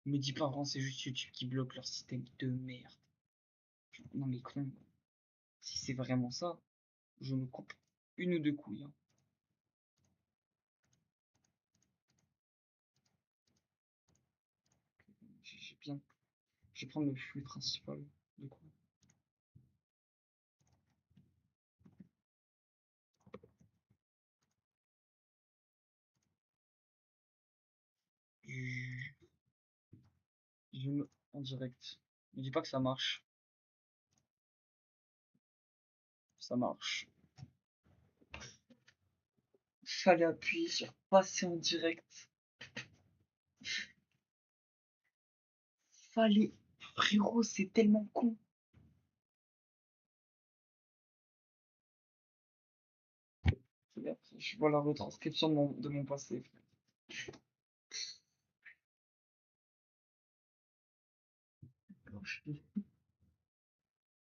Me dis pas, vraiment, c'est juste YouTube qui bloque leur système de merde. Non mais con, si c'est vraiment ça, je me coupe une ou deux couilles, hein. J'ai bien. Je vais prendre le flux principal, du coup. Je me en direct. Ne dis pas que ça marche. Ça marche. Fallait appuyer sur passer en direct. Fallait. Frérot, c'est tellement con. Regarde, je vois la retranscription de mon passé.